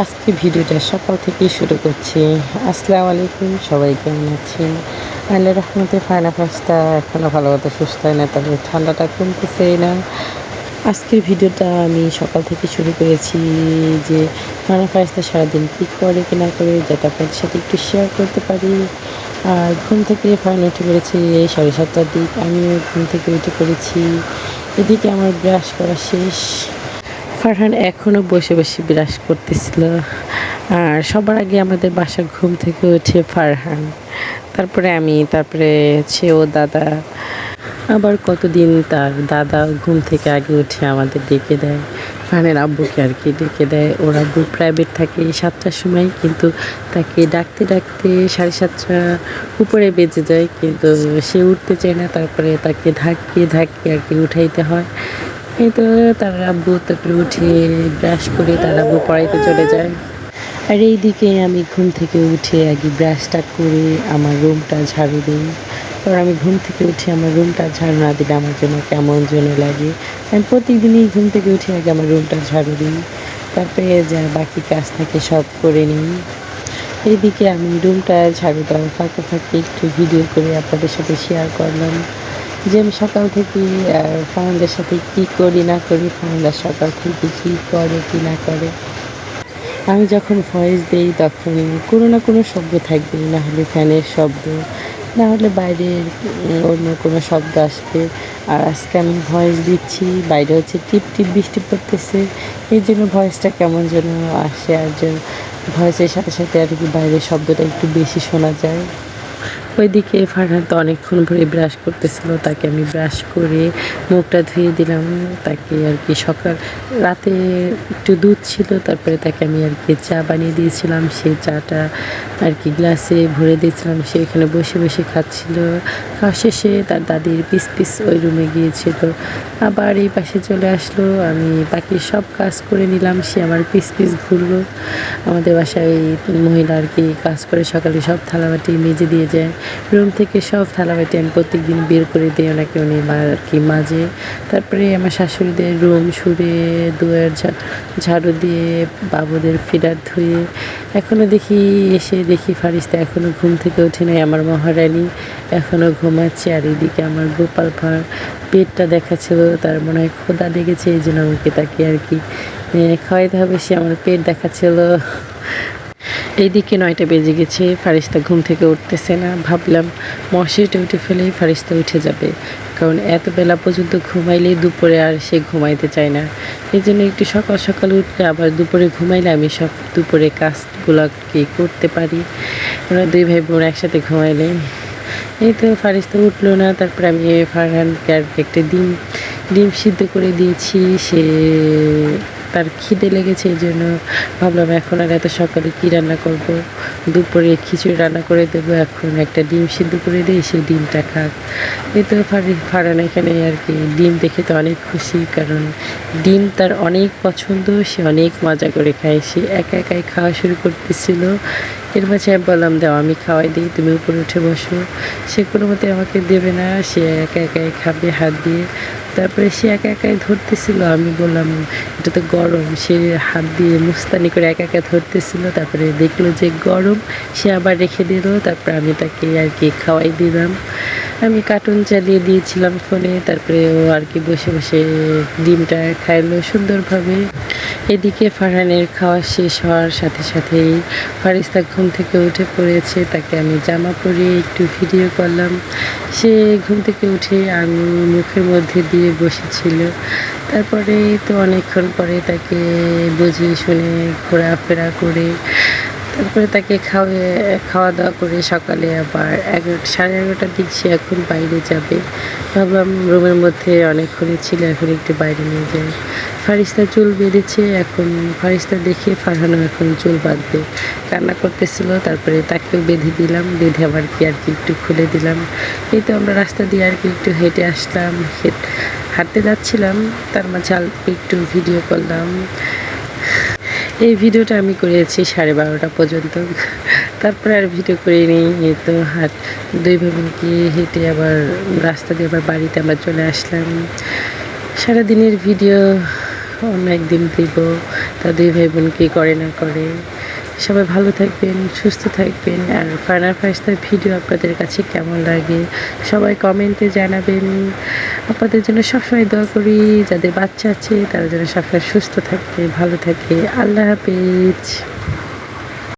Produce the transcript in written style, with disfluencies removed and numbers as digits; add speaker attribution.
Speaker 1: আজকে ভিডিওটা সকাল থেকেই শুরু করছি। আসসালামু আলাইকুম, সবাই কেমন আছেন? আল্লাহর রহমতে ফায়না ফাস্তা এখনও ভালো মতো সুস্থ হয় না, তবে ঠান্ডাটা কমতেছেই না। আজকের ভিডিওটা আমি সকাল থেকে শুরু করেছি যে ফায়না ফাস্তা সারাদিন কী করে কি না করে, যাতে আপনাদের সাথে একটু শেয়ার করতে পারি। আর ঘুম থেকে ফায়না উঠে পড়েছি এই 7:30টার দিক। আমিও ঘুম থেকে উঠে পড়েছি। এদিকে আমার ব্রাশ করা শেষ। ফারহান এখনও বসে বসে বিরাজ করতেছিল। আর সবার আগে আমাদের বাসার ঘুম থেকে উঠে ফারহান, তারপরে আমি, তারপরে হচ্ছে ও দাদা। আবার কতদিন তার দাদা ঘুম থেকে আগে উঠে আমাদের ডেকে দেয়, ফারহানের আব্বুকে আর কি ডেকে দেয়। ওর আব্বু প্রাইভেট থাকে 7টার সময়, কিন্তু তাকে ডাকতে ডাকতে 7:30 উপরে বেজে যায়, কিন্তু সে উঠতে চায় না। তারপরে তাকে ধাক্কিয়ে ধাক্কিয়ে আর কি উঠাইতে হয়। এই তো তার আব্বু তারপরে উঠে ব্রাশ করে তার আব্বু পড়াইতে চলে যায়। আর এইদিকে আমি ঘুম থেকে উঠে আগে ব্রাশটা করে আমার রুমটা ঝাড়ু দিই। কারণ আমি ঘুম থেকে উঠে আমার রুমটা ঝাড়ু না দিলে আমার জন্য কেমন যেন লাগে। আমি প্রতিদিনই ঘুম থেকে উঠে আগে আমার রুমটা ঝাড়ু দিই, তারপরে যা বাকি কাজ থাকে সব করে নিই। এইদিকে আমি রুমটা ঝাড়ু দেওয়ার ফাঁকে ফাঁকে একটু ভিডিও করে আপনাদের সাথে শেয়ার করলাম যে আমি সকাল থেকে ফার্নান্ডের সাথে কী করি না করি, ফার্নান্ডার সকাল থেকে কী করে কি না করে। আমি যখন ভয়েস দিই তখন কোনো না কোনো শব্দ থাকবে, না হলে ফ্যানের শব্দ, না হলে বাইরের অন্য কোনো শব্দ আসবে। আর আজকে আমি ভয়েস দিচ্ছি, বাইরে হচ্ছে টিপ টিপ বৃষ্টি পড়তেছে, এই জন্য ভয়েসটা কেমন যেন আসে। আর যেন ভয়েসের সাথে সাথে আর কি বাইরের শব্দটা একটু বেশি শোনা যায়। ওইদিকে ফারহান তো অনেকক্ষণ ধরে ব্রাশ করতেছিল, তাকে আমি ব্রাশ করে মুখটা ধুয়ে দিলাম। তাকে আর কি রাতে একটু দুধ ছিল, তারপরে তাকে আমি আর কি চা বানিয়ে দিয়েছিলাম। সেই চাটা আর কি গ্লাসে ভরে দিয়েছিলাম, সে এখানে বসে বসে খাচ্ছিল। খাওয়া শেষে তার দাদির পিস পিস ওই রুমে গিয়েছিল, আবার এই পাশে চলে আসলো। আমি বাকি সব কাজ করে নিলাম, সে আমার পিস পিস ঘুরলো। আমাদের বাসায় মহিলা আর কি কাজ করে সকালে সব থালাবাটি মেজে দিয়ে যায়। রুম থেকে সব থালাবাটি আমি প্রত্যেকদিন বের করে দিই, ওনাকে উনি আর কি মাঝে। তারপরে আমার শাশুড়িদের রুম সুরে দুয়ার ঝাড়ু দিয়ে বাবুদের ফিডার ধুয়ে এখনও দেখি ফারিস্তা এখনও ঘুম থেকে ওঠে নাই। আমার মহারানী এখনও ঘুমাচ্ছে। আর এদিকে আমার গোপাল ভাঁড় পেটটা দেখাচ্ছিল, তার মনে হয় ক্ষুধা লেগেছে, এই জন্য আমাকে তাকে আর কি খাওয়াইতে হবে। সে আমার পেট দেখাচ্ছিল। এইদিকে 9টা বেজে গেছে, ফারিস্তা ঘুম থেকে উঠতেছে না। ভাবলাম মশারিটা উঠে ফেলেই ফারিস্তা উঠে যাবে, কারণ এত বেলা পর্যন্ত ঘুমাইলেই দুপুরে আর সে ঘুমাইতে চায় না। এই জন্য একটু সকাল সকাল উঠলে আবার দুপুরে ঘুমাইলে আমি সব দুপুরে কাজগুলো কি করতে পারি। ওরা দুই ভাই বোন একসাথে ঘুমাইলে। এই তো ফারিস্তা উঠলো না। তারপরে আমি ফারহানকে আর একটা ডিম সিদ্ধ করে দিয়েছি। সে তার খিদে লেগেছে, এই জন্য ভাবলাম এখন আর এত সকালে কী রান্না করব, দুপুরে খিচুড়ি রান্না করে দেবো, এখন একটা ডিম সিদ্ধ করে দিই, সেই ডিমটা খাক। এই তো ফারহান এখানে আর কি ডিম দেখে তো অনেক খুশি, কারণ ডিম তার অনেক পছন্দ, সে অনেক মজা করে খায়। সে একা একাই খাওয়া শুরু করতেছিল। এর মাঝে আমি বললাম দাও আমি খাওয়াই দিই, তুমি উপরে উঠে বসো। সে কোনো মতে আমাকে দেবে না, সে একা একাই খাবে হাত দিয়ে। তারপরে সে একা একাই ধরতেছিল, আমি বললাম এটা তো গরম, সে হাত দিয়ে মুস্তানি করে একা একা ধরতেছিল। তারপরে দেখলো যে গরম, সে আবার রেখে দিল। তারপরে আমি তাকে আর কি খাওয়াই দিলাম। আমি কার্টুন চালিয়ে দিয়েছিলাম ফোনে, তারপরে ও আর কি বসে বসে ডিমটা খাইলো সুন্দরভাবে। এদিকে ফারহানের খাওয়া শেষ হওয়ার সাথে সাথেই ফারিস্তা ঘুম থেকে উঠে পড়েছে, তাকে আমি জামা পরিয়ে একটু ভিডিও করলাম। সে ঘুম থেকে উঠে আমি মুখের মধ্যে দিয়ে বসেছিল। তারপরে তো অনেকক্ষণ পরে তাকে বুঝিয়ে শুনে ঘোরাফেরা করে তারপরে তাকে খাওয়া দাওয়া করে সকালে আবার 11:30টার দিক সে এখন বাইরে যাবে। ভাবলাম রুমের মধ্যে অনেকক্ষণই ছিল, এখন একটু বাইরে নিয়ে যাই। ফারিস্তা চুল বেঁধেছে, এখন ফারিস্তা দেখে ফারহানও এখন চুল বাঁধবে, কান্না করতেছিল। তারপরে তাকেও বেঁধে দিলাম, বেঁধে আবার কি আর কি একটু খুলে দিলাম। এই তো আমরা রাস্তা দিয়ে আর কি একটু হেঁটে আসলাম, হাঁটতে যাচ্ছিলাম, তার মাঝে অল্প একটু ভিডিও করলাম। এই ভিডিওটা আমি করেছি 12:30 পর্যন্ত, তারপরে আর ভিডিও করিনি। এই তো দুই ভাই বোনকে হেঁটে আবার রাস্তা দিয়ে আবার বাড়িতে আমরা চলে আসলাম। সারাদিনের ভিডিও অন্য একদিন দিব। তা দুই ভাই বোন কী করে না করে। সবাই ভালো থাকবেন, সুস্থ থাকবেন। আর ফারহানা ফারিস্তার ভিডিও আপনাদের কাছে কেমন লাগে সবাই কমেন্টে জানাবেন। আপনাদের জন্য সবসময় দোয়া করি, যাদের বাচ্চা আছে তারা যেন সবসময় সুস্থ থাকে, ভালো থাকে। আল্লাহ হাফেজ।